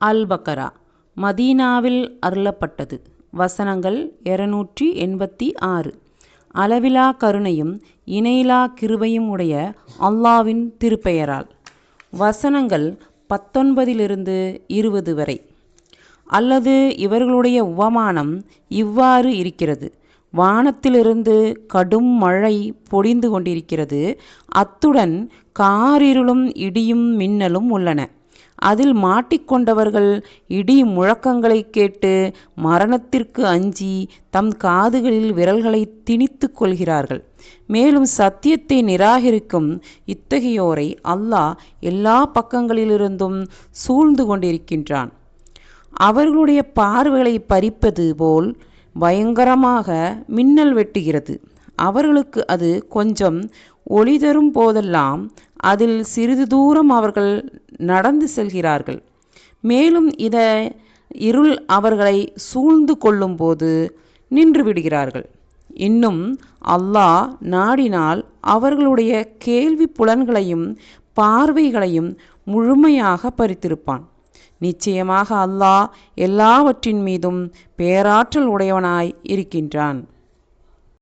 அல் பக்கரா மதீனாவில் அருளப்பட்டது. வசனங்கள் 286. அளவிலா கருணையும் இணையிலா கிருபையும் உடைய அல்லாவின் திருப்பெயரால். வசனங்கள் 19 20 வரை. அல்லது இவர்களுடைய உவமானம் இவ்வாறு இருக்கிறது: வானத்திலிருந்து கடும் மழை பொழிந்து கொண்டிருக்கிறது, அத்துடன் காரிருளும் இடியும் மின்னலும் உள்ளன. அதில் மாட்டிக்கொண்டவர்கள் இடி முழக்கங்களை கேட்டு மரணத்திற்கு அஞ்சி தம் காதுகளில் விரல்களை திணித்து கொள்கிறார்கள். மேலும் சத்தியத்தை நிராகரிக்கும் இத்தகையோரை அல்லாஹ் எல்லா பக்கங்களிலிருந்தும் சூழ்ந்து கொண்டிருக்கின்றான். அவர்களுடைய பார்வைகளை பறிப்பது போல் பயங்கரமாக மின்னல் வெட்டுகிறது. அவர்களுக்கு அது கொஞ்சம் ஒளி தரும் போதெல்லாம் அதில் சிறிது தூரம் அவர்கள் நடந்து செல்கிறார்கள். மேலும் இருள் அவர்களை சூழ்ந்து கொள்ளும் போது நின்று விடுகிறார்கள். இன்னும் அல்லாஹ் நாடினால் அவர்களுடைய கேள்வி புலன்களையும் பார்வைகளையும் முழுமையாக பறித்திருப்பான். நிச்சயமாக அல்லாஹ் எல்லாவற்றின் மீதும் பேராற்றல் உடையவனாய் இருக்கின்றான்.